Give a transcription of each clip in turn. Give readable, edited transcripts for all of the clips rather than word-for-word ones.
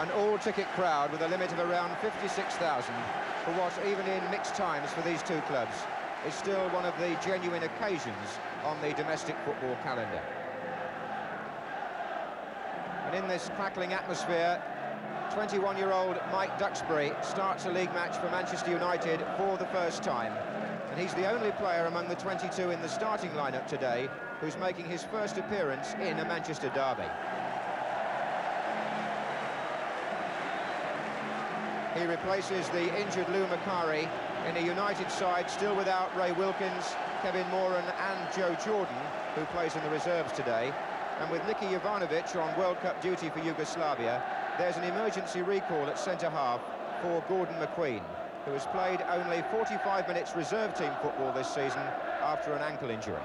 an all-ticket crowd with a limit of around 56,000 for what, even in mixed times for these two clubs, is still one of the genuine occasions on the domestic football calendar. And in this crackling atmosphere, 21-year-old Mike Duxbury starts a league match for Manchester United for the first time. And he's the only player among the 22 in the starting lineup today who's making his first appearance in a Manchester derby. He replaces the injured Lou Macari in a United side still without Ray Wilkins, Kevin Moran and Joe Jordan, who plays in the reserves today. And with Niki Jovanovic on World Cup duty for Yugoslavia, there's an emergency recall at centre-half for Gordon McQueen, who has played only 45 minutes reserve team football this season after an ankle injury.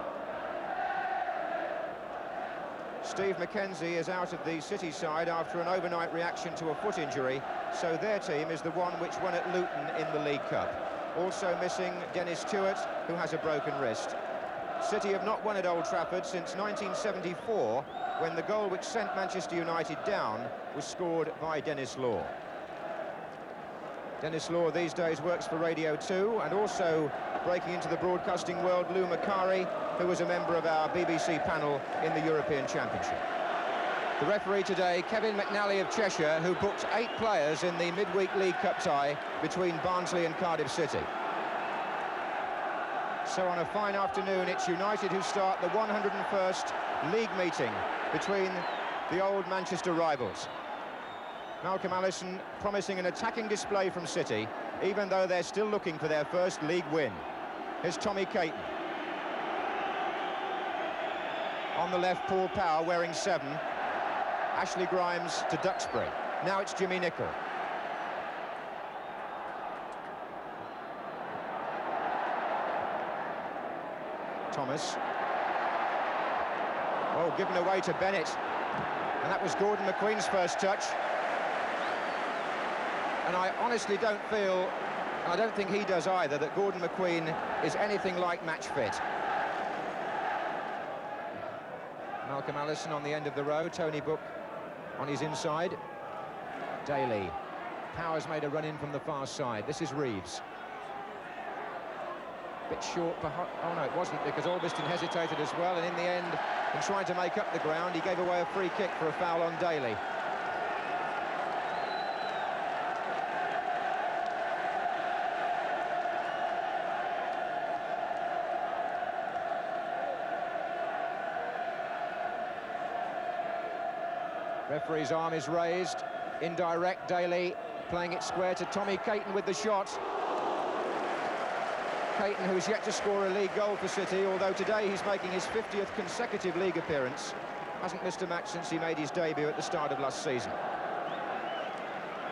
Steve McKenzie is out of the City side after an overnight reaction to a foot injury, so their team is the one which won at Luton in the League Cup. Also missing Dennis Tuitt, who has a broken wrist. City have not won at Old Trafford since 1974, when the goal which sent Manchester United down was scored by Dennis Law. Dennis Law these days works for Radio 2, and also breaking into the broadcasting world, Lou Macari, who was a member of our BBC panel in the European Championship. The referee today, Kevin McNally of Cheshire, who booked 8 players in the midweek League Cup tie between Barnsley and Cardiff City. So on a fine afternoon, it's United who start the 101st league meeting between the old Manchester rivals. Malcolm Allison promising an attacking display from City, even though they're still looking for their first league win. Here's Tommy Caton. On the left, Paul Power wearing 7. Ashley Grimes to Duxbury. Now it's Jimmy Nicholl. Thomas. Oh, given away to Bennett. And that was Gordon McQueen's first touch. And I honestly don't feel, and I don't think he does either, that Gordon McQueen is anything like match fit. Malcolm Allison on the end of the row, Tony Book on his inside. Daly. Powers made a run in from the far side. This is Reeves. Bit short, oh no, it wasn't, because Albiston hesitated as well, and in the end, in trying to make up the ground, he gave away a free kick for a foul on Daly. Referee's arm is raised, indirect. Daly playing it square to Tommy Caton with the shot. Caton, who's yet to score a league goal for City, although today he's making his 50th consecutive league appearance. Hasn't missed a match since he made his debut at the start of last season.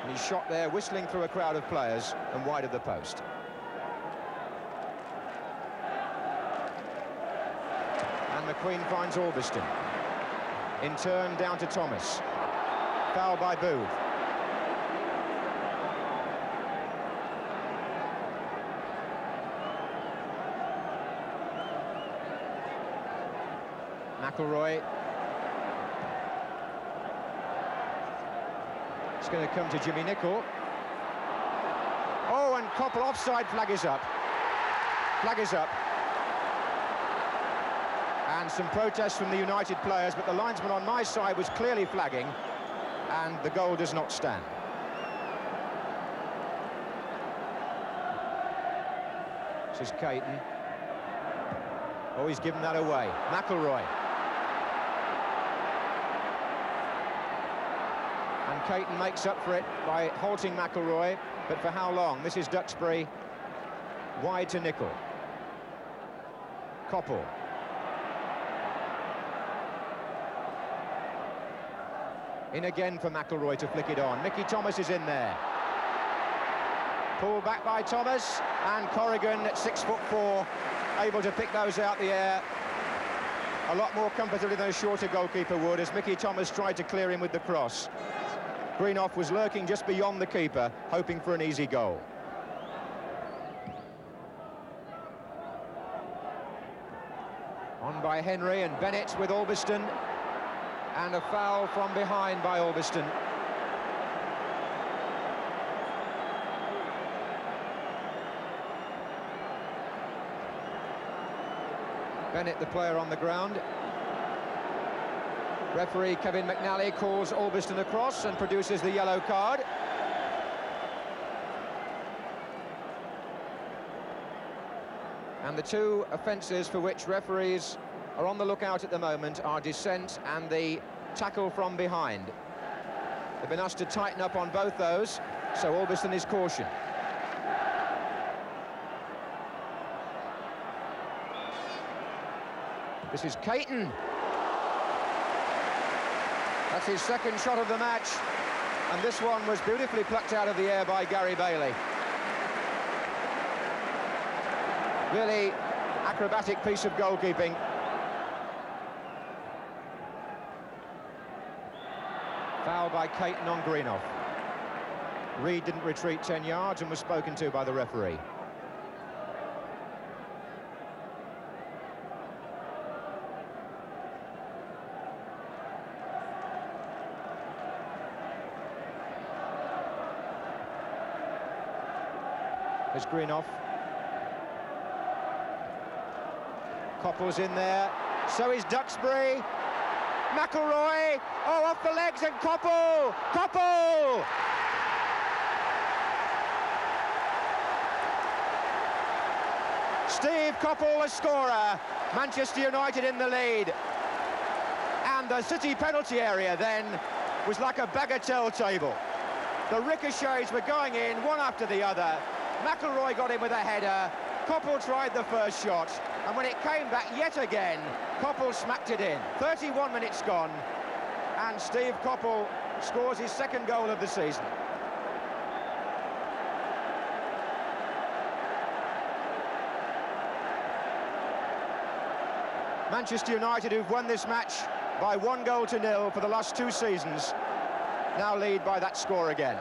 And he's shot there, whistling through a crowd of players and wide of the post. And McQueen finds Albiston. In turn, down to Thomas. Foul by Booth. McElroy. It's going to come to Jimmy Nicholl. Oh, and Koppel offside, flag is up. Flag is up. And some protests from the United players, but the linesman on my side was clearly flagging, and the goal does not stand. This is Caton. Oh, he's given that away. McElroy. And Caton makes up for it by halting McElroy, but for how long? This is Duxbury, wide to Nicholl. Koppel. In again for McElroy to flick it on. Mickey Thomas is in there. Pulled back by Thomas, and Corrigan at 6'4", able to pick those out the air a lot more comfortably than a shorter goalkeeper would, as Mickey Thomas tried to clear him with the cross. Greenough was lurking just beyond the keeper, hoping for an easy goal. On by Henry, and Bennett with Albiston, and a foul from behind by Albiston. Bennett, the player on the ground. Referee Kevin McNally calls Albiston across and produces the yellow card. And the two offences for which referees are on the lookout at the moment are dissent and the tackle from behind. They've been asked to tighten up on both those, so Albiston is cautioned. This is Caton. That's his second shot of the match, and this one was beautifully plucked out of the air by Gary Bailey. Really acrobatic piece of goalkeeping. Foul by Caton on Greenough. Reed didn't retreat 10 yards and was spoken to by the referee. There's Greenough. Coppell's in there, so is Duxbury. McElroy, oh, off the legs, and Coppell! Coppell! Steve Coppell, a scorer. Manchester United in the lead. And the City penalty area then was like a bagatelle table. The ricochets were going in, one after the other. McElroy got in with a header. Coppell tried the first shot, and when it came back yet again, Coppell smacked it in. 31 minutes gone, and Steve Coppell scores his second goal of the season. Manchester United, who've won this match by 1-0 for the last 2 seasons, now lead by that score again.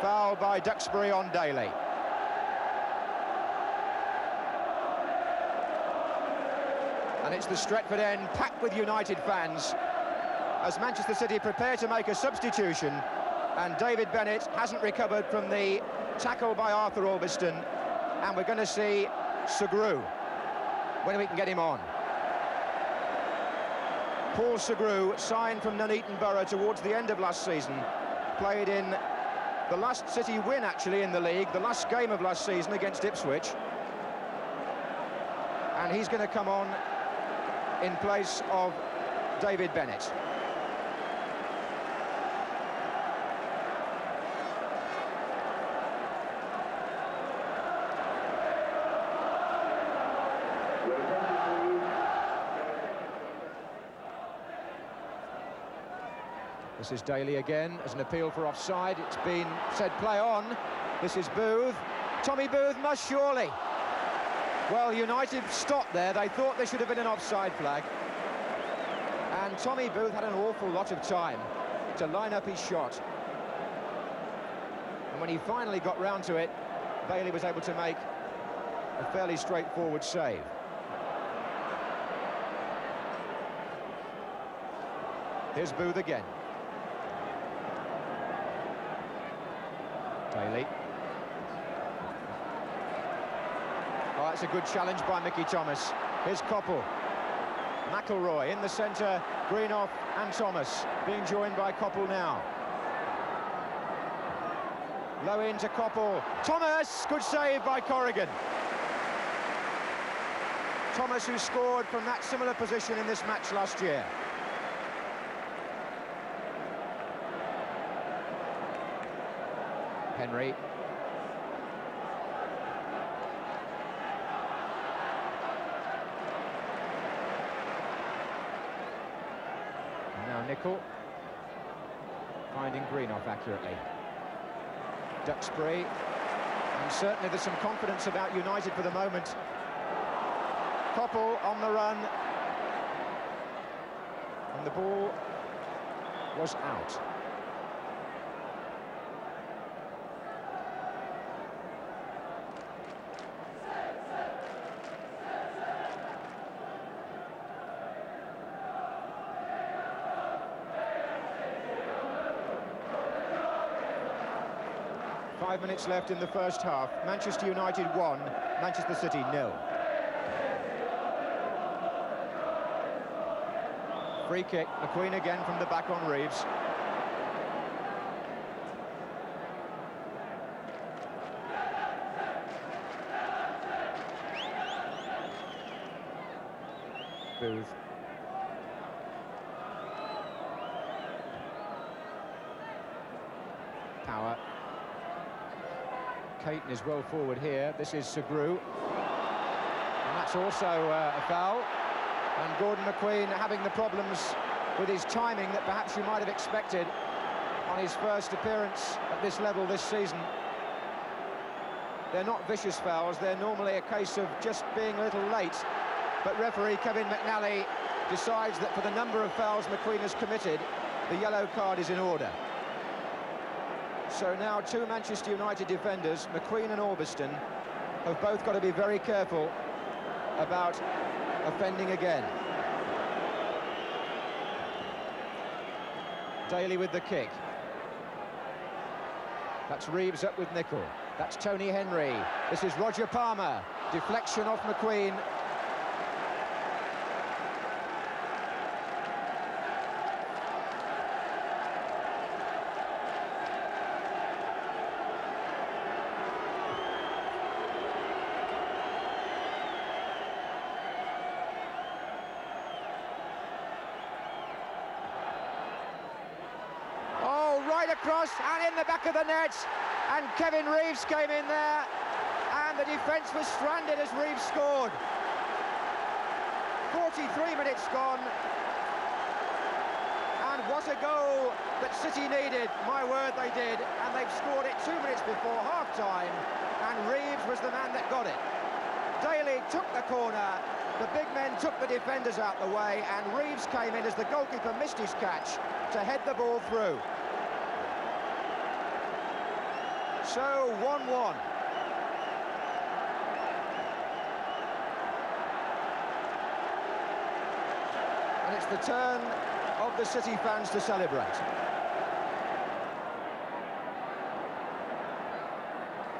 Foul by Duxbury on Daly. And it's the Stretford end packed with United fans as Manchester City prepare to make a substitution, and David Bennett hasn't recovered from the tackle by Arthur Albiston, and we're going to see Sugrue when we can get him on. Paul Sugrue, signed from Nuneaton Borough towards the end of last season, played in the last City win actually in the league, the last game of last season against Ipswich, and he's going to come on in place of David Bennett. This is Daly again as an appeal for offside. It's been said play on. This is Booth. Tommy Booth must surely. Well, United stopped there. They thought there should have been an offside flag. And Tommy Booth had an awful lot of time to line up his shot. And when he finally got round to it, Bailey was able to make a fairly straightforward save. Here's Booth again. Daly. Oh, that's a good challenge by Mickey Thomas. Here's Coppell. McElroy in the centre, Greenough and Thomas being joined by Coppell now. Low into Coppell. Thomas, good save by Corrigan. Thomas, who scored from that similar position in this match last year. Henry. And now Nicol. Finding Greenough accurately. Duxbury. And certainly there's some confidence about United for the moment. Coppell on the run. And the ball was out. Five minutes left in the first half. Manchester United 1, Manchester City 0. Free kick, McQueen again from the back on Reeves. Booth. Power. Caton is well forward here. This is Segru. And that's also a foul. And Gordon McQueen having the problems with his timing that perhaps you might have expected on his first appearance at this level this season. They're not vicious fouls, they're normally a case of just being a little late. But referee Kevin McNally decides that for the number of fouls McQueen has committed, the yellow card is in order. So now two Manchester United defenders, McQueen and Orbiston, have both got to be very careful about offending again. Daly with the kick. That's Reeves up with Nicol. That's Tony Henry. This is Roger Palmer. Deflection off McQueen. Across and in the back of the net, and Kevin Reeves came in there, and the defence was stranded as Reeves scored. 43 minutes gone, and what a goal that City needed. My word, they did, and they've scored it 2 minutes before half-time, and Reeves was the man that got it. Daly took the corner, the big men took the defenders out the way, and Reeves came in as the goalkeeper missed his catch to head the ball through. So 1-1. And it's the turn of the City fans to celebrate.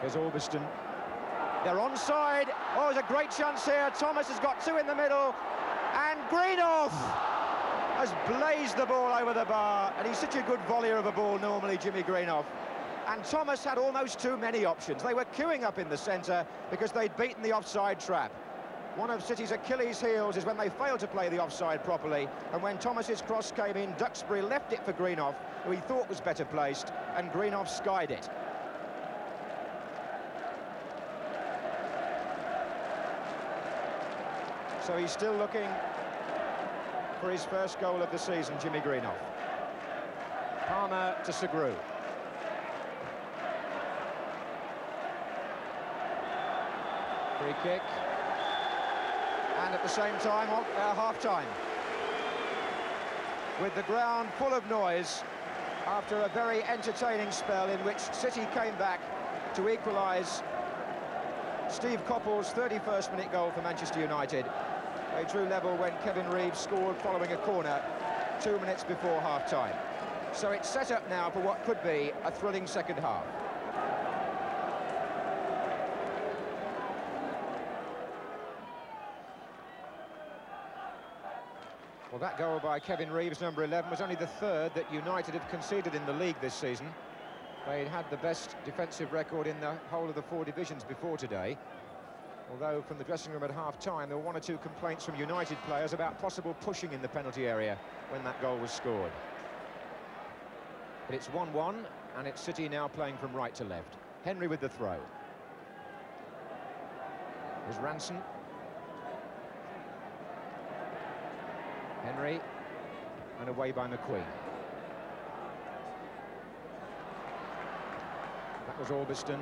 Here's Orbiston. They're onside. Oh, there's a great chance here. Thomas has got two in the middle. And Greenoff has blazed the ball over the bar. And he's such a good volleyer of a ball normally, Jimmy Greenoff. And Thomas had almost too many options. They were queuing up in the centre because they'd beaten the offside trap. One of City's Achilles' heels is when they failed to play the offside properly, and when Thomas's cross came in, Duxbury left it for Greenoff, who he thought was better placed, and Greenoff skied it. So he's still looking for his first goal of the season, Jimmy Greenoff. Palmer to Segru. Free kick, and at the same time, half-time. With the ground full of noise, after a very entertaining spell in which City came back to equalise. Steve Coppell's 31st minute goal for Manchester United. They drew level when Kevin Reeves scored following a corner 2 minutes before half-time. So it's set up now for what could be a thrilling second half. Well, that goal by Kevin Reeves, number 11, was only the third that United have conceded in the league this season. They had the best defensive record in the whole of the four divisions before today. Although from the dressing room at half-time, there were one or two complaints from United players about possible pushing in the penalty area when that goal was scored. But it's 1-1, and it's City now playing from right to left. Henry with the throw. There's Ranson. Henry, and away by McQueen. That was Orbiston.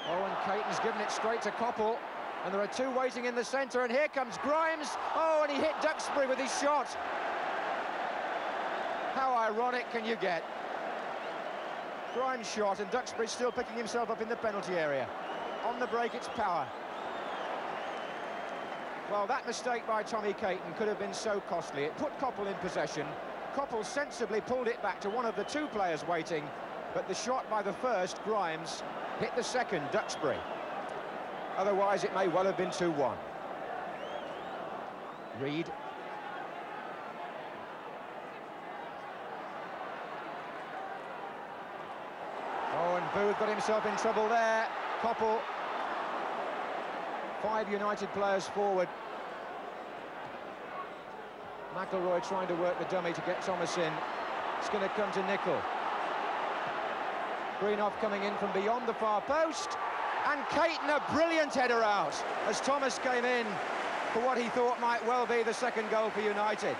Oh, and Caton's given it straight to Coppell, and there are two waiting in the centre, and here comes Grimes. Oh, and he hit Duxbury with his shot. How ironic can you get? Grimes shot, and Duxbury still picking himself up in the penalty area. On the break, it's Power. Well, that mistake by Tommy Caton could have been so costly. It put Coppell in possession. Coppell sensibly pulled it back to one of the two players waiting, but the shot by the first, Grimes, hit the second, Duxbury. Otherwise, it may well have been 2-1. Reed. Oh, and Booth got himself in trouble there. Koppel. 5 United players forward. McIlroy trying to work the dummy to get Thomas in. It's going to come to Nicol. Greenoff coming in from beyond the far post. And Caton, a brilliant header out as Thomas came in for what he thought might well be the second goal for United.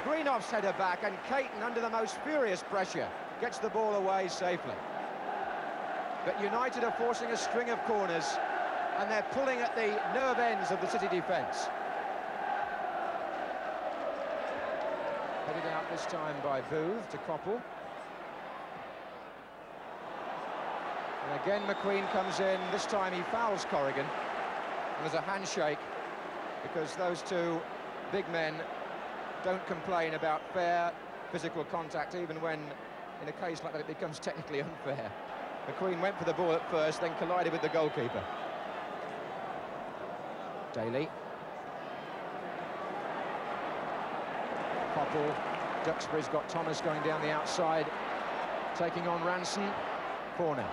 Greenoff's header back, and Caton, under the most furious pressure, gets the ball away safely. But United are forcing a string of corners, and they're pulling at the nerve ends of the City defence. Headed out this time by Booth to Koppel. And again McQueen comes in. This time he fouls Corrigan. And there's a handshake, because those two big men don't complain about fair physical contact, even when, in a case like that, it becomes technically unfair. McQueen went for the ball at first, then collided with the goalkeeper. Daly. Koppel. Duxbury's got Thomas going down the outside, taking on Ranson. Corner.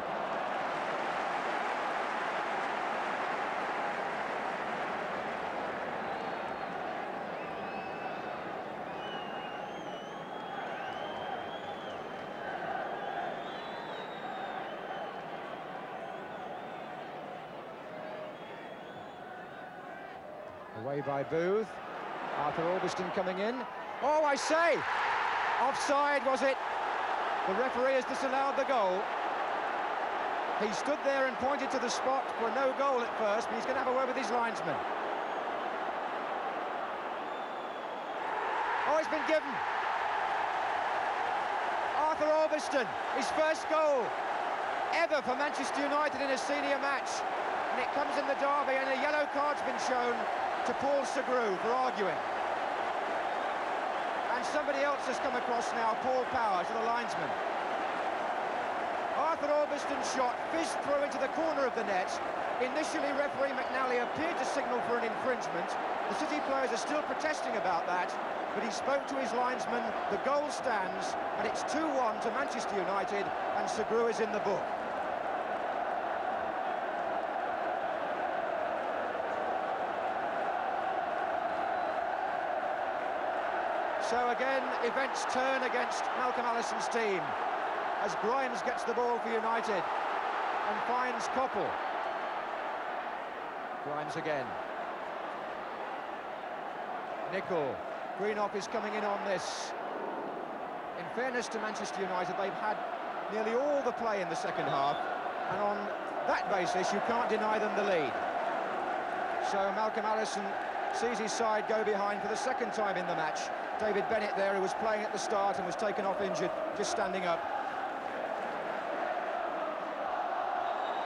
Away by Booth. Arthur Albiston coming in. Oh, I say! Offside, was it? The referee has disallowed the goal. He stood there and pointed to the spot for no goal at first, but he's going to have a word with his linesman. Oh, it's been given. Arthur Albiston, his first goal ever for Manchester United in a senior match. And it comes in the derby, and a yellow card's been shown to Paul Segru for arguing. And somebody else has come across now, Paul Power, to the linesman. Arthur Albiston's shot fizzed through into the corner of the net. Initially, referee McNally appeared to signal for an infringement. The City players are still protesting about that, but he spoke to his linesman. The goal stands, and it's 2-1 to Manchester United, and Segru is in the book. So again, events turn against Malcolm Allison's team as Grimes gets the ball for United and finds Koppel. Grimes again. Nicol. Greenoff is coming in on this. In fairness to Manchester United, they've had nearly all the play in the second half, and on that basis, you can't deny them the lead. So Malcolm Allison sees his side go behind for the second time in the match. David Bennett there, who was playing at the start and was taken off injured, just standing up.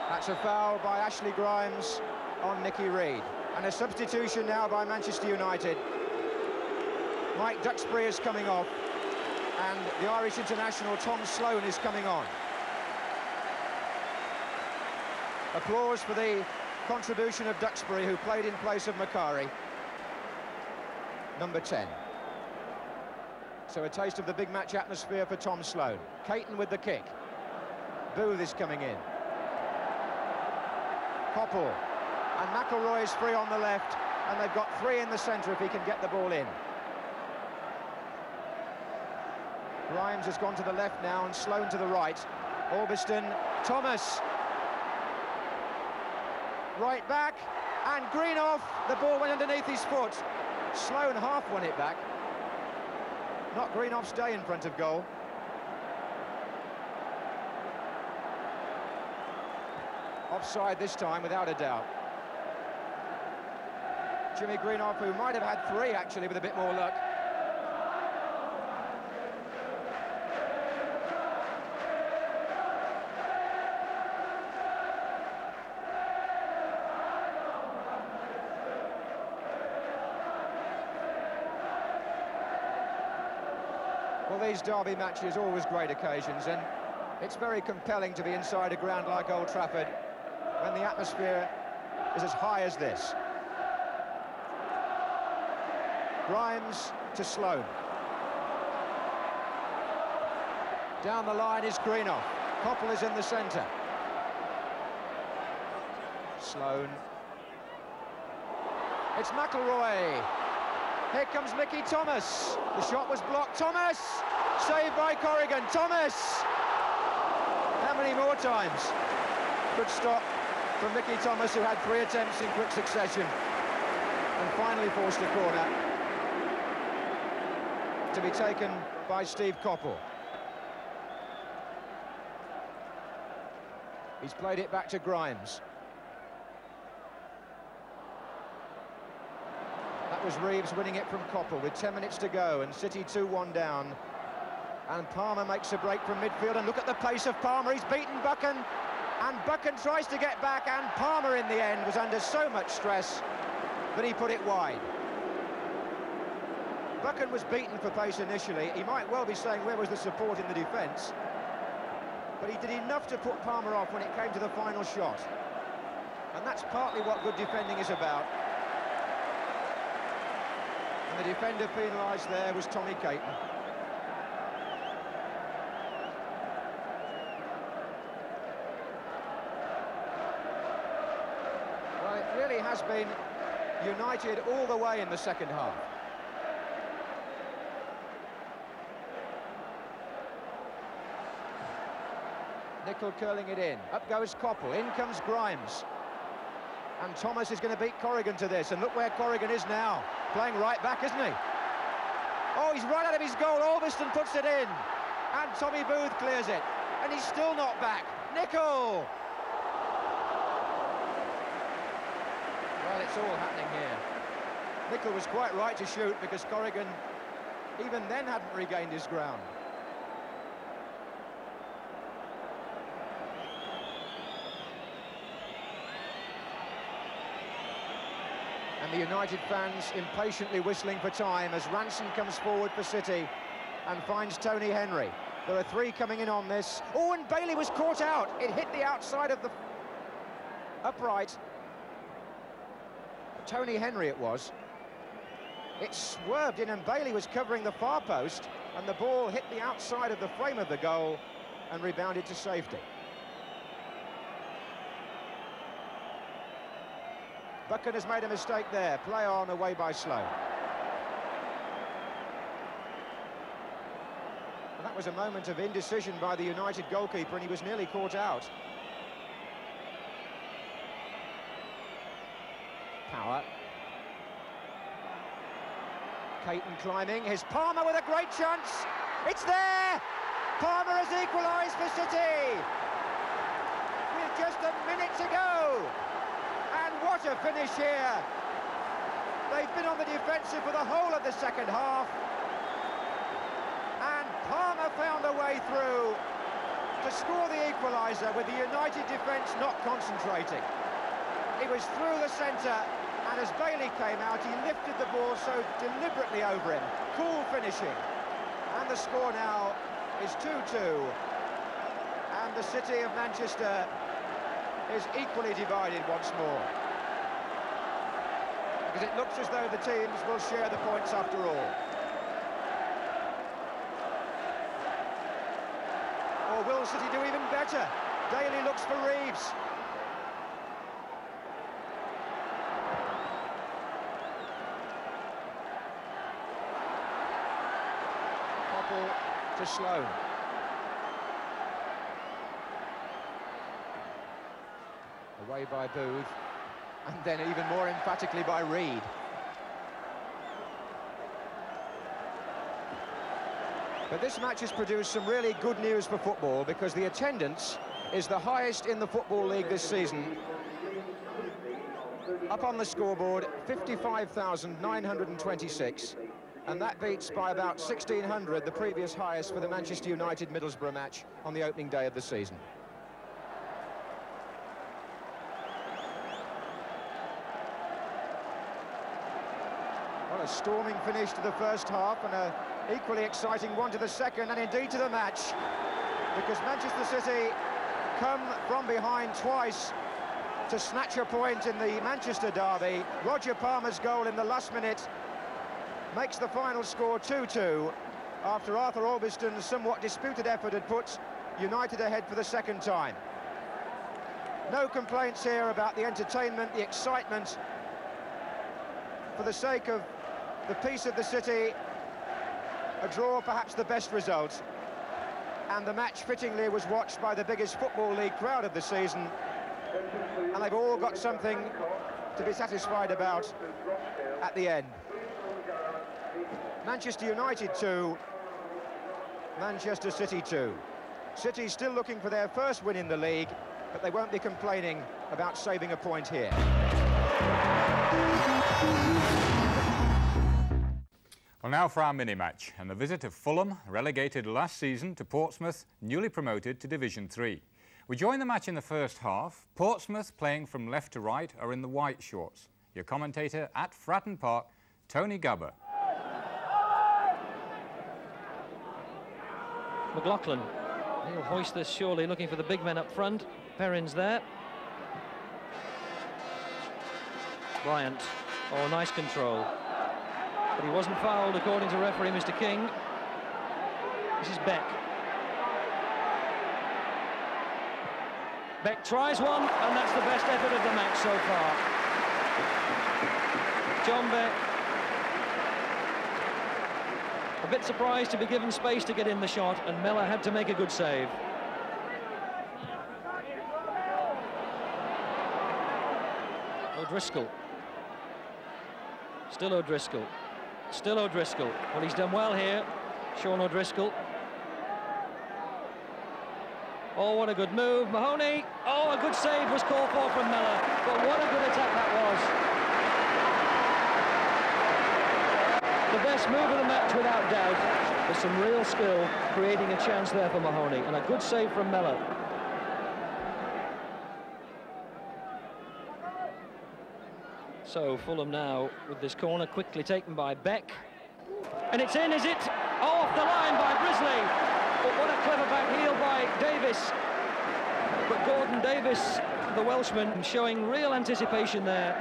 That's a foul by Ashley Grimes on Nicky Reed. And a substitution now by Manchester United. Mike Duxbury is coming off, and the Irish international Tom Sloan is coming on. Applause for the contribution of Duxbury, who played in place of Macari. Number 10. So a taste of the big match atmosphere for Tom Sloan. Caton with the kick. Booth is coming in. Koppel. And McIlroy is free on the left, and they've got 3 in the centre if he can get the ball in. Grimes has gone to the left now, and Sloan to the right. Albiston, Thomas. Right back, and Greenoff. The ball went underneath his foot. Sloan half won it back. Not Greenoff's day in front of goal. Offside this time, without a doubt. Jimmy Greenoff, who might have had 3, actually, with a bit more luck. Well, these derby matches are always great occasions, and it's very compelling to be inside a ground like Old Trafford when the atmosphere is as high as this. Grimes to Sloane. Down the line is Greenough. Coppell is in the centre. Sloane. It's McIlroy. Here comes Mickey Thomas. The shot was blocked. Thomas! Saved by Corrigan. Thomas! How many more times? Good stop from Mickey Thomas, who had 3 attempts in quick succession and finally forced a corner to be taken by Steve Coppell. He's played it back to Grimes. That was Reeves winning it from Coppell with 10 minutes to go and City 2-1 down. And Palmer makes a break from midfield, and look at the pace of Palmer. He's beaten Buchan, and Buchan tries to get back, and Palmer in the end was under so much stress that he put it wide. Buchan was beaten for pace initially. He might well be saying, where was the support in the defence? But he did enough to put Palmer off when it came to the final shot. And that's partly what good defending is about. And the defender penalised there was Tommy Caton. Well, it really has been United all the way in the second half. Nicol curling it in. Up goes Coppell. In comes Grimes. And Thomas is going to beat Corrigan to this. And look where Corrigan is now. Playing right back, isn't he? Oh, he's right out of his goal. Alveston puts it in. And Tommy Booth clears it. And he's still not back. Nicol! Well, it's all happening here. Nicol was quite right to shoot because Corrigan even then hadn't regained his ground. And the United fans impatiently whistling for time as Ranson comes forward for City and finds Tony Henry. There are 3 coming in on this. Oh, and Bailey was caught out. It hit the outside of the upright. Tony Henry it was. It swerved in and Bailey was covering the far post, and the ball hit the outside of the frame of the goal and rebounded to safety. Buchan has made a mistake there. Play on, away by Sloane. And that was a moment of indecision by the United goalkeeper, and he was nearly caught out. Power. Caton climbing. Here's Palmer with a great chance. It's there! Palmer has equalised for City with just a minute to go. And what a finish here. They've been on the defensive for the whole of the second half. And Palmer found a way through to score the equaliser with the United defence not concentrating. He was through the centre, and as Bailey came out, he lifted the ball so deliberately over him. Cool finishing. And the score now is 2-2. And the City of Manchester is equally divided once more, because it looks as though the teams will share the points after all. Or will City do even better? Daly looks for Reeves. Coppell to Sloane. Away by Booth, and then even more emphatically by Reed. But this match has produced some really good news for football, because the attendance is the highest in the Football League this season. Up on the scoreboard, 55,926, and that beats by about 1,600 the previous highest for the Manchester United-Middlesbrough match on the opening day of the season. A storming finish to the first half, and an equally exciting one to the second, and indeed to the match, because Manchester City come from behind twice to snatch a point in the Manchester derby. Roger Palmer's goal in the last minute makes the final score 2-2 after Arthur Albiston's somewhat disputed effort had put United ahead for the second time. No complaints here about the entertainment, the excitement. For the sake of the peace of the city, a draw perhaps the best result. And the match fittingly was watched by the biggest Football League crowd of the season. And they've all got something to be satisfied about at the end. Manchester United 2, Manchester City 2. City still looking for their first win in the league, but they won't be complaining about saving a point here. Well, now for our mini-match, and the visit of Fulham, relegated last season, to Portsmouth, newly promoted to Division 3. We join the match in the first half. Portsmouth, playing from left to right, are in the white shorts. Your commentator at Fratton Park, Tony Gubber. McLaughlin, he'll hoist this surely, looking for the big men up front. Perrin's there. Bryant, oh, nice control. But he wasn't fouled according to referee Mr. King. This is Beck. Beck tries one, and that's the best effort of the match so far. John Beck. A bit surprised to be given space to get in the shot, and Miller had to make a good save. O'Driscoll. Still O'Driscoll. Still O'Driscoll. Well, he's done well here, Sean O'Driscoll. Oh, what a good move. Mahoney. Oh, a good save was called for from Miller. But what a good attack that was. The best move of the match, without doubt. There's some real skill creating a chance there for Mahoney. And a good save from Miller. So Fulham now with this corner quickly taken by Beck. And it's in, is it? Oh, off the line by Brisley. But what a clever back heel by Davis. But Gordon Davis, the Welshman, showing real anticipation there.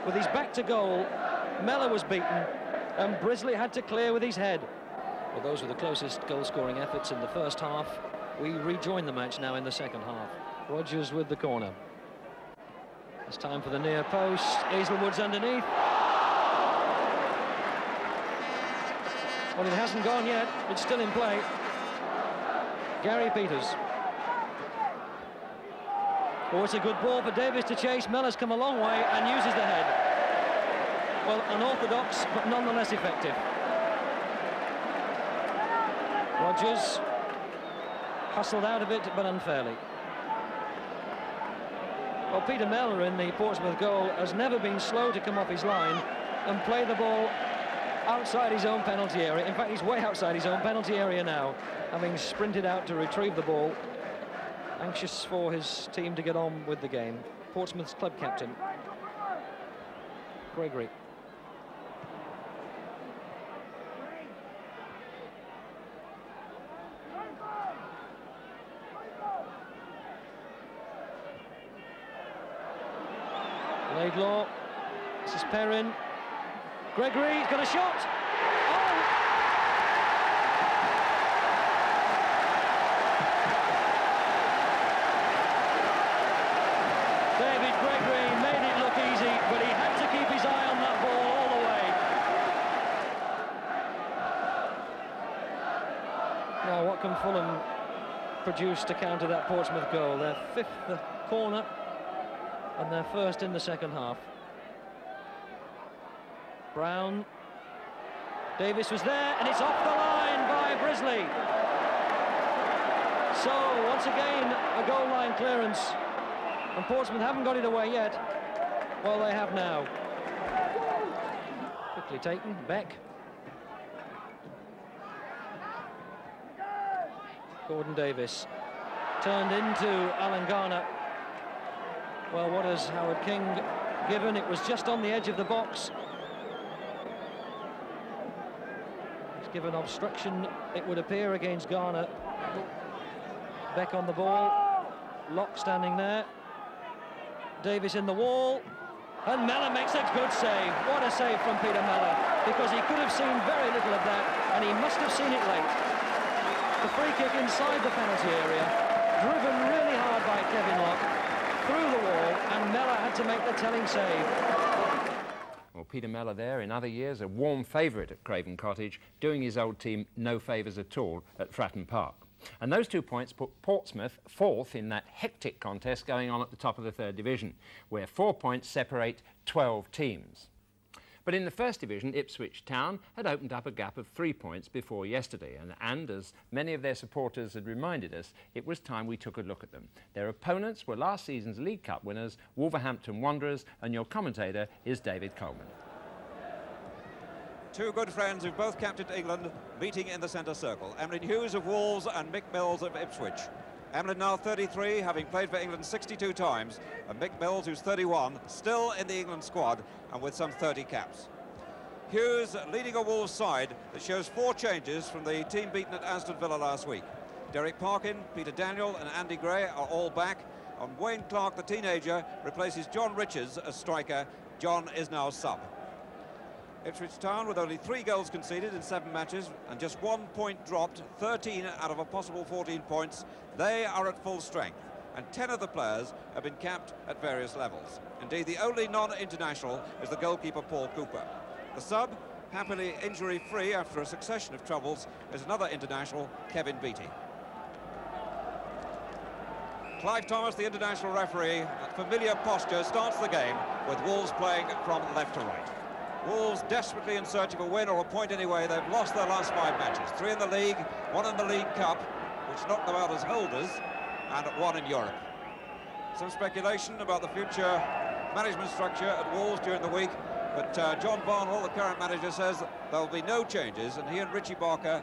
With his back to goal, Mellor was beaten, and Brisley had to clear with his head. Well, those were the closest goal-scoring efforts in the first half. We rejoin the match now in the second half. Rodgers with the corner. It's time for the near post. Hazelwood's underneath. Well, it hasn't gone yet. It's still in play. Gary Peters. Oh, it's a good ball for Davis to chase. Miller's come a long way and uses the head. Well, unorthodox, but nonetheless effective. Rodgers hustled out of it, but unfairly. Well, Peter Mellor in the Portsmouth goal has never been slow to come off his line and play the ball outside his own penalty area. In fact, he's way outside his own penalty area now, having sprinted out to retrieve the ball, anxious for his team to get on with the game. Portsmouth's club captain, Gregory. Laidlaw, this is Perrin. Gregory, he's got a shot. Oh! David Gregory made it look easy, but he had to keep his eye on that ball all the way. Now, what can Fulham produce to counter that Portsmouth goal? Their fifth corner and their first in the second half. Brown. Davis was there, and it's off the line by Brisley. So, once again, a goal line clearance. And Portsmouth haven't got it away yet. Well, they have now. Quickly taken, Beck. Gordon Davis. Turned into Alan Garner. Well, what has Howard King given? It was just on the edge of the box. He's given obstruction, it would appear, against Garner. Beck on the ball. Locke standing there. Davis in the wall, and Mellor makes a good save. What a save from Peter Mellor, because he could have seen very little of that, and he must have seen it late. The free kick inside the penalty area, driven really hard by Kevin Locke, through the wall, and Mellor had to make the telling save. Well, Peter Mellor there, in other years, a warm favourite at Craven Cottage, doing his old team no favours at all at Fratton Park. And those 2 points put Portsmouth fourth in that hectic contest going on at the top of the third division, where 4 points separate 12 teams. But in the first division, Ipswich Town had opened up a gap of 3 points before yesterday, and as many of their supporters had reminded us, it was time we took a look at them. Their opponents were last season's League Cup winners, Wolverhampton Wanderers, and your commentator is David Coleman. Two good friends who've both captained England meeting in the centre circle. Emlyn Hughes of Wolves and Mick Mills of Ipswich. Emlyn now 33, having played for England 62 times, and Mick Mills, who's 31, still in the England squad and with some 30 caps. Hughes leading a Wolves side that shows 4 changes from the team beaten at Aston Villa last week. Derek Parkin, Peter Daniel and Andy Gray are all back, and Wayne Clark, the teenager, replaces John Richards as striker. John is now sub. Ipswich Town, with only 3 goals conceded in 7 matches and just 1 point dropped, 13 out of a possible 14 points, they are at full strength, and 10 of the players have been capped at various levels. Indeed, the only non-international is the goalkeeper Paul Cooper. The sub, happily injury-free after a succession of troubles, is another international, Kevin Beattie. Clive Thomas, the international referee, at familiar posture, starts the game with Wolves playing from left to right. Wolves desperately in search of a win or a point anyway. They've lost their last 5 matches. 3 in the league, 1 in the League Cup, which knocked them out as holders, and 1 in Europe. Some speculation about the future management structure at Wolves during the week, but John Barnwell, the current manager, says there'll be no changes, and he and Richie Barker,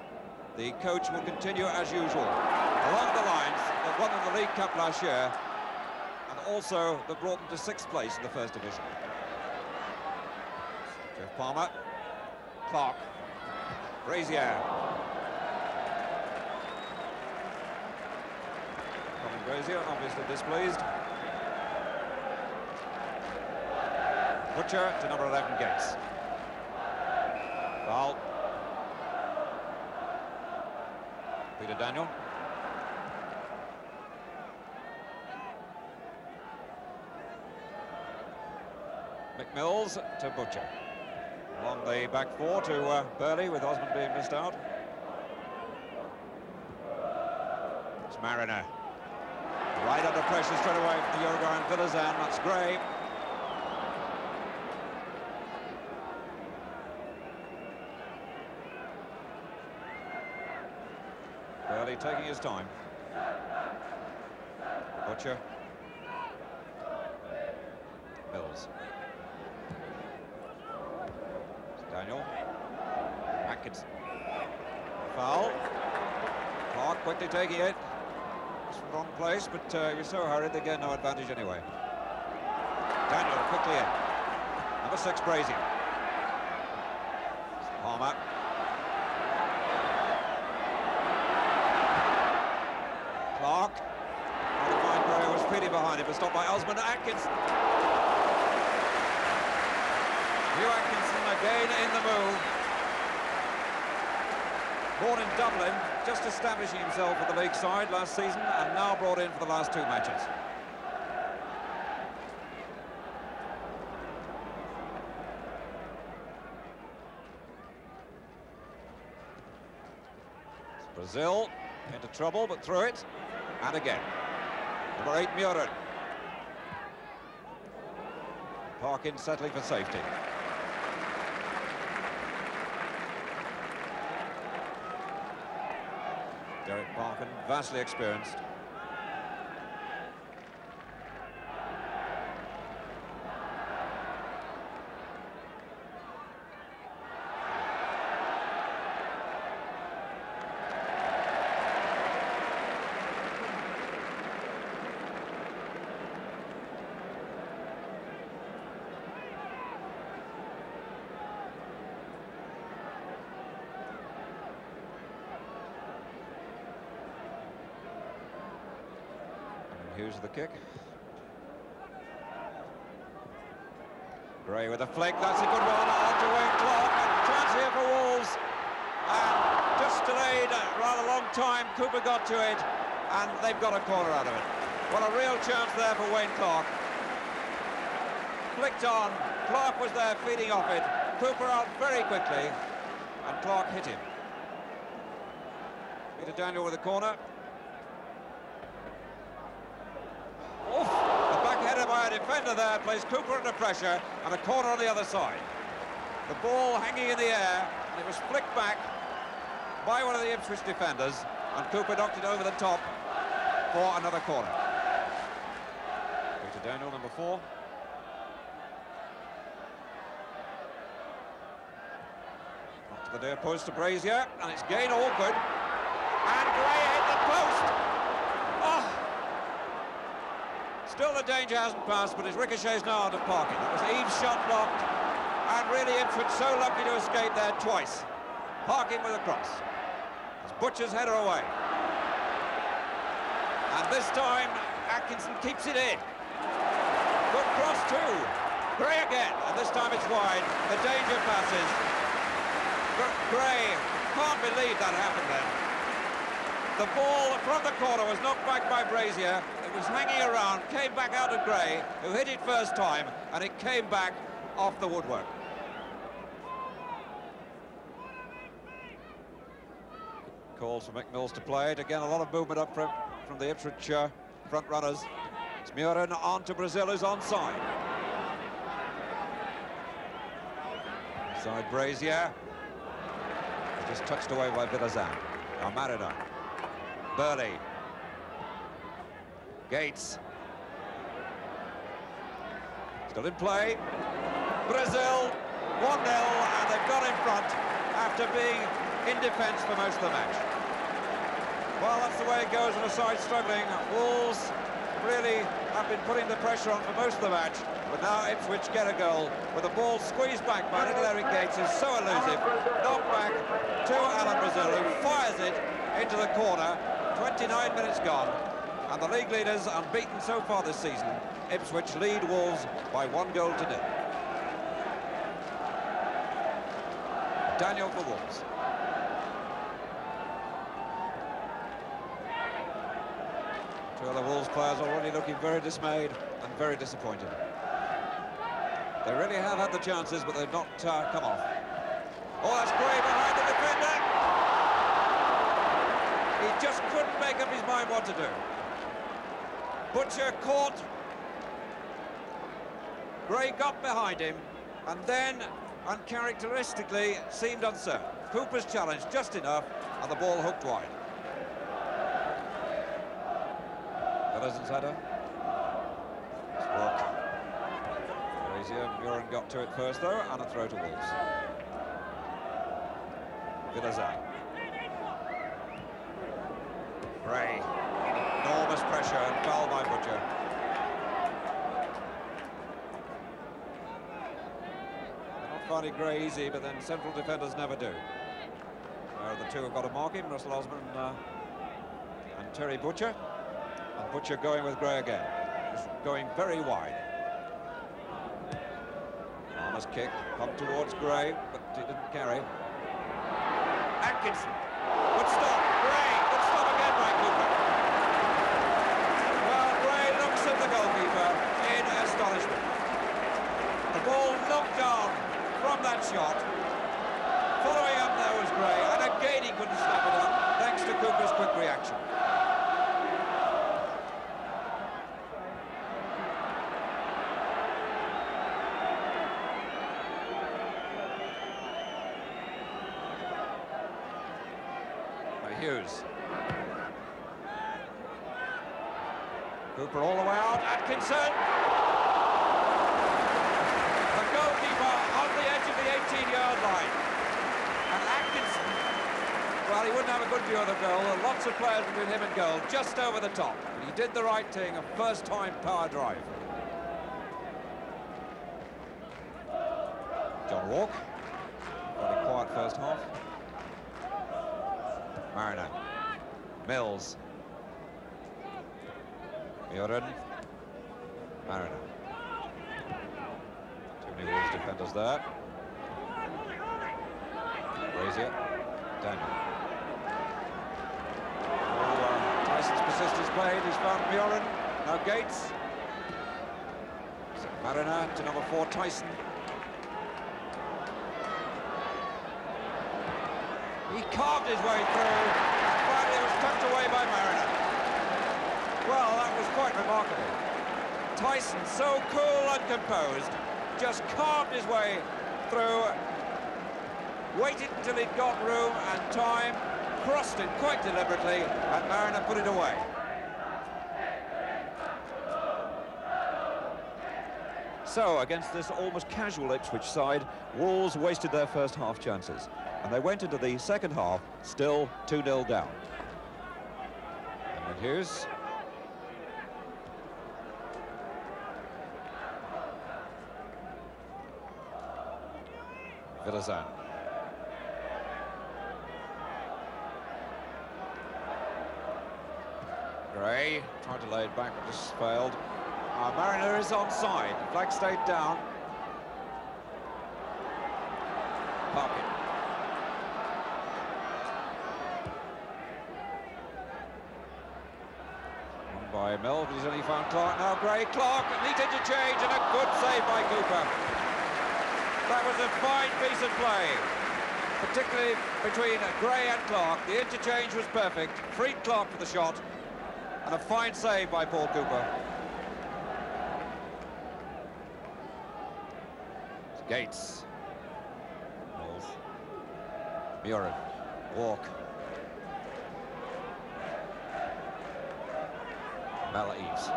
the coach, will continue as usual. Along the lines, they won in the League Cup last year, and also they brought them to 6th place in the first division. Jeff Palmer, Clark, Brazier. Colin Brazier, obviously displeased. Butcher to number 11, Gates. Foul. Peter Daniel. Mick Mills to Butcher. Along the back 4 to Burley, with Osmond being missed out. It's Mariner. Right under pressure straight away from the Uruguayan Villazan. That's Gray. Burley taking his time. Butcher. Mills. Daniel. Atkins. Foul. Clark quickly taking it. It's the wrong place, but he was so hurried they get no advantage anyway. Daniel quickly in. Number 6, Brazier. Palmer. Clark. Fine Gray was speedy behind him, but stopped by Osmond. Atkins. Hugh Atkinson again in the move. Born in Dublin, just establishing himself with the league side last season, and now brought in for the last 2 matches. Brazil into trouble, but through it, and again. Number 8, Muren. Parkin settling for safety. Derek Parkin, vastly experienced. Hughes the kick. Gray with a flick, that's a good one, on to Wayne Clark, and chance here for Wolves. And just delayed a rather long time, Cooper got to it, and they've got a corner out of it. What a real chance there for Wayne Clark. Flicked on, Clark was there feeding off it, Cooper out very quickly, and Clark hit him. Peter Daniel with the corner. Oof, a backheader by a defender there, plays Cooper under pressure, and a corner on the other side. The ball hanging in the air, and it was flicked back by one of the Ipswich defenders, and Cooper knocked it over the top for another corner. Peter Daniel, number 4. Up to the near post to Brazier, and it's gain awkward. And Gray hit the post. Oh. Still the danger hasn't passed, but his ricochet's now onto Parkin. That was Eve's shot blocked, and really Ipswich so lucky to escape there twice. Parkin with a cross. As Butcher's header away. And this time, Atkinson keeps it in. Good cross too. Gray again, and this time it's wide. The danger passes. Gray, can't believe that happened then. The ball from the corner was knocked back by Brazier. It was hanging around, came back out of Gray, who hit it first time, and it came back off the woodwork. Calls for McMills to play it. Again, a lot of movement up from the Ipswich front runners. It's Muren on to Brazil, who's onside. Side Brazier. Just touched away by Villazan. Now Mariner. Burley. Gates. Still in play. Brazil 1-0, and they've got in front after being in defence for most of the match. Well, that's the way it goes when a side struggling. Wolves really have been putting the pressure on for most of the match, but now Ipswich get a goal with the ball squeezed back by little Eric Gates, who's so elusive. Knocked back to Alan Brazil, who fires it into the corner. 29 minutes gone, and the league leaders unbeaten so far this season. Ipswich lead Wolves by 1 goal to 0. Daniel for Wolves. Two other Wolves players already looking very dismayed and very disappointed. They really have had the chances, but they've not come off. Oh, that's Gray behind the defender. He just couldn't make up his mind what to do. Butcher caught. Gray got behind him, and then, uncharacteristically, seemed uncertain. Cooper's challenge just enough, and the ball hooked wide. Villazan's header. Nice work. Brazier, Muren got to it first, though, and a throw to Wolves. Villazan. Gray. Enormous pressure and foul by Butcher. They're not finding Gray easy, but then central defenders never do. The two have got to mark him, Russell Osman and Terry Butcher. And Butcher going with Gray again. He's going very wide. Armour's kick, pumped towards Gray, but he didn't carry. Atkinson. Good stop. Gray. Good stop again by Cooper. Well, Gray looks at the goalkeeper in astonishment. The ball knocked down from that shot. Following up there was Gray, and again he couldn't snap it up, thanks to Cooper's quick reaction. Hughes. Cooper all the way out. Atkinson. The goalkeeper on the edge of the 18-yard line. And Atkinson, well, he wouldn't have a good view of the goal. There are lots of players between him and goal, just over the top. But he did the right thing, a first-time power drive. John Walk. Very quiet first half. Mariner. Mills. Muren. Mariner. Too many Wolves his defenders there. Brazier, Daniel. Tyson's persistence played. He's found Murin. Now Gates. Mariner to number 4, Tyson. He carved his way through, and finally was tucked away by Mariner. Well, that was quite remarkable. Tyson, so cool and composed, just carved his way through, waited until he'd got room and time, crossed it quite deliberately, and Mariner put it away. So, against this almost casual Ipswich side, Wolves wasted their first half chances, and they went into the second half still 2-0 down. And Hughes. Villazan. Gray tried to lay it back, but just failed. Mariner is onside. The flag stayed down. Parkin. Won by Mill, but he's only found Clark. Now Gray, Clark, neat interchange and a good save by Cooper. That was a fine piece of play, particularly between Gray and Clark. The interchange was perfect. Freed Clark for the shot, and a fine save by Paul Cooper. Gates. Mills. Murin. Walk. Malaeves.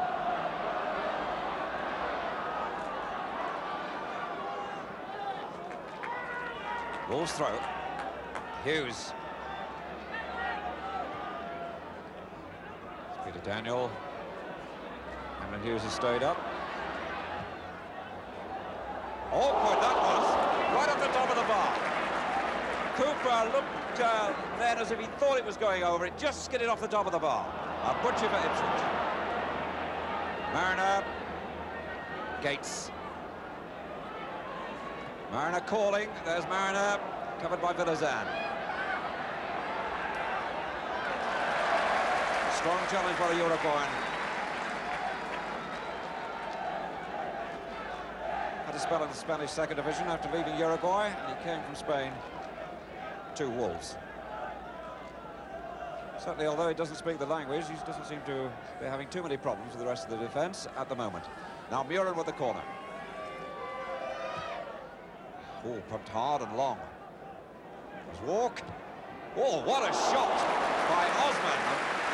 Wolves throw. Hughes. Peter Daniel. Cameron Hughes has stayed up. Awkward that was, right off the top of the bar. Cooper looked then as if he thought it was going over. It just skidded off the top of the bar. A butcher for Ipswich. Mariner. Gates. Mariner calling. There's Mariner, covered by Villazan. Strong challenge by the Uruguayan. Had a spell in the Spanish second division after leaving Uruguay, and he came from Spain to Wolves. Certainly, although he doesn't speak the language, he doesn't seem to be having too many problems with the rest of the defence at the moment. Now Murin with the corner. Oh, pumped hard and long. There's Walk. Oh, what a shot by Osman.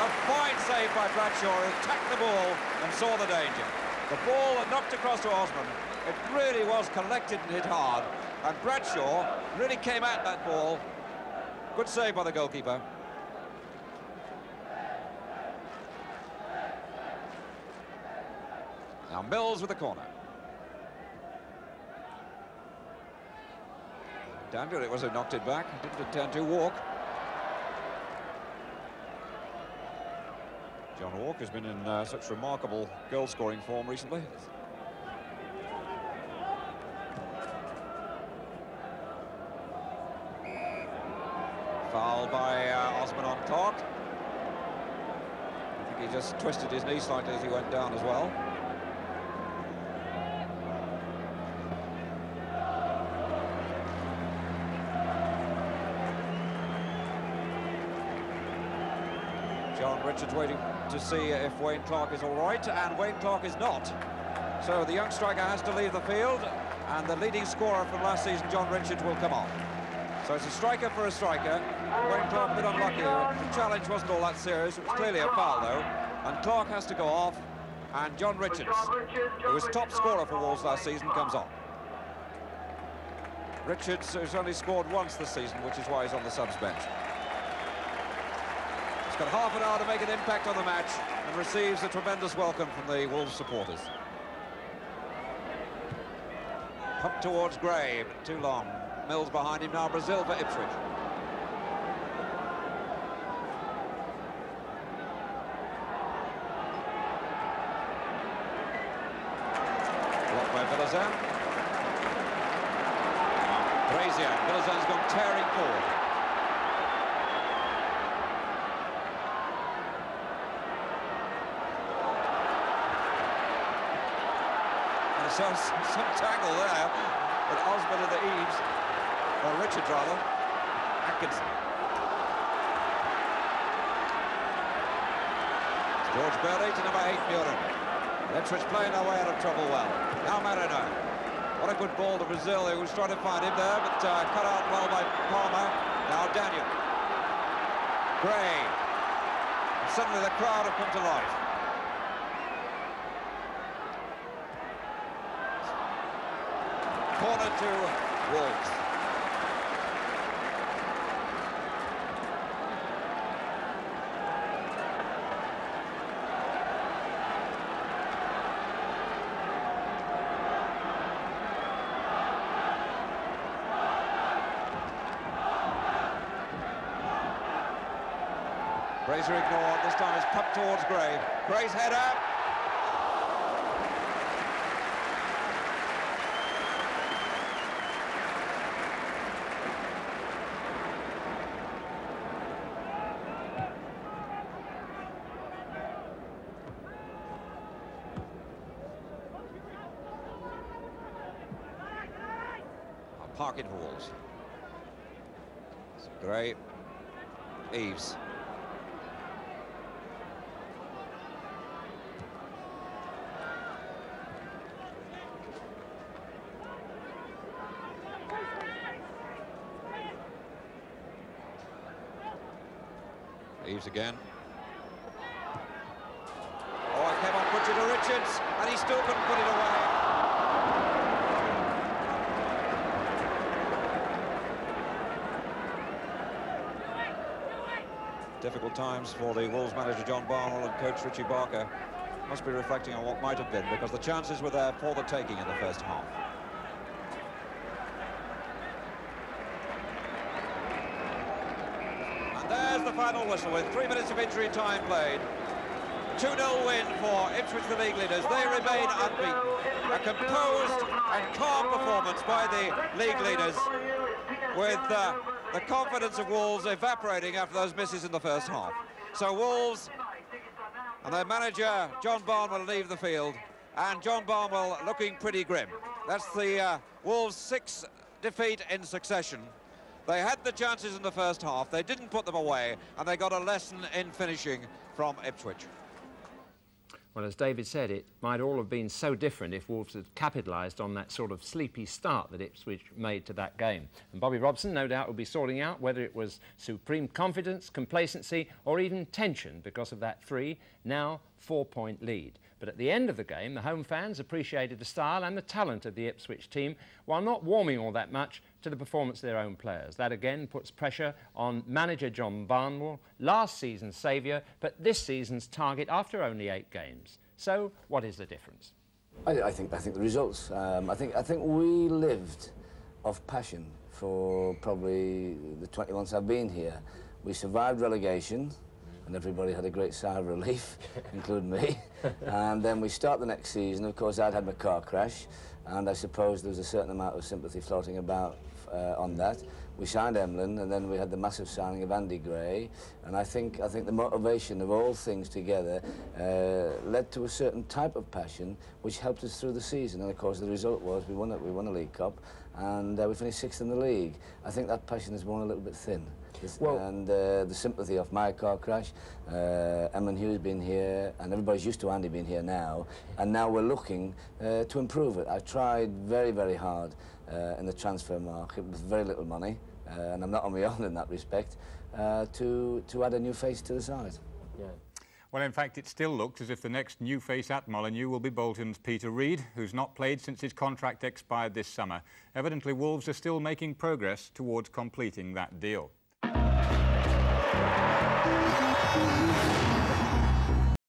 A fine save by Bradshaw, who tacked the ball and saw the danger. The ball knocked across to Osman. It really was collected and hit hard. And Bradshaw really came at that ball. Good save by the goalkeeper. Now Mills with the corner. Daniel, it was who knocked it back. Didn't intend to. Walk. John Walk has been in such remarkable goal-scoring form recently. Foul by Osman on Clark. I think he just twisted his knee slightly as he went down as well. John Richards waiting to see if Wayne Clark is all right, and Wayne Clark is not. So the young striker has to leave the field, and the leading scorer from last season, John Richards, will come on. So it's a striker for a striker. Wayne Clark a bit unlucky. The challenge wasn't all that serious. It was clearly a foul, though. And Clark has to go off, and John Richards, who was top scorer for Wolves last season, comes on. Richards has only scored once this season, which is why he's on the subs bench. Got half an hour to make an impact on the match and receives a tremendous welcome from the Wolves supporters. Pump towards Gray, but too long. Mills behind him now. Brazil for Ipswich. Blocked by Villazan. Brazier, Villazan's gone tearing forward. And so some tangle there with Osmond and the Eaves, or Richard rather, Atkinson. It's George Burley to number 8, Muren. Ipswich playing their way out of trouble well. Now Marino. What a good ball to Brazil, who was trying to find him there, but cut out well by Palmer. Now Daniel. Gray. And suddenly the crowd have come to life. Corner to Wolves. Brazier ignored, this time it's pumped towards Gray. Gray's header. I'll park it for Wolves. Gray, Eaves. Eaves again. Oh, it came on Butcher to Richards, and he still couldn't put it away. Difficult times for the Wolves manager John Barnwell and coach Richie Barker. Must be reflecting on what might have been, because the chances were there for the taking in the first half. There's the final whistle with 3 minutes of injury time played. 2-0 win for Ipswich, the league leaders. They remain unbeaten. A composed and calm performance by the league leaders, with the confidence of Wolves evaporating after those misses in the first half. So Wolves and their manager John Barnwell leave the field, and John Barnwell looking pretty grim. That's the Wolves' 6th defeat in succession. They had the chances in the first half, they didn't put them away, and they got a lesson in finishing from Ipswich. Well, as David said, it might all have been so different if Wolves had capitalised on that sort of sleepy start that Ipswich made to that game. And Bobby Robson, no doubt, will be sorting out whether it was supreme confidence, complacency, or even tension because of that now 4-point lead. But at the end of the game, the home fans appreciated the style and the talent of the Ipswich team, while not warming all that much to the performance of their own players. That again puts pressure on manager John Barnwell, last season's saviour, but this season's target after only 8 games. So, what is the difference? I think the results. I think we lived off passion for probably the 20 months I've been here. We survived relegation, and everybody had a great sigh of relief, including me. And then we start the next season. Of course, I'd had my car crash, and I suppose there was a certain amount of sympathy floating about on that. We signed Emlyn, and then we had the massive signing of Andy Gray, and I think the motivation of all things together led to a certain type of passion which helped us through the season. And of course, the result was we won a League Cup, and we finished 6th in the league. I think that passion has worn a little bit thin. And the sympathy of my car crash, Emlyn Hughes being here, and everybody's used to Andy being here now, and now we're looking to improve it. I tried very, very hard in the transfer market with very little money, and I'm not on my own in that respect, to add a new face to the side. Yeah. Well, in fact, it still looks as if the next new face at Molineux will be Bolton's Peter Reid, who's not played since his contract expired this summer. Evidently, Wolves are still making progress towards completing that deal.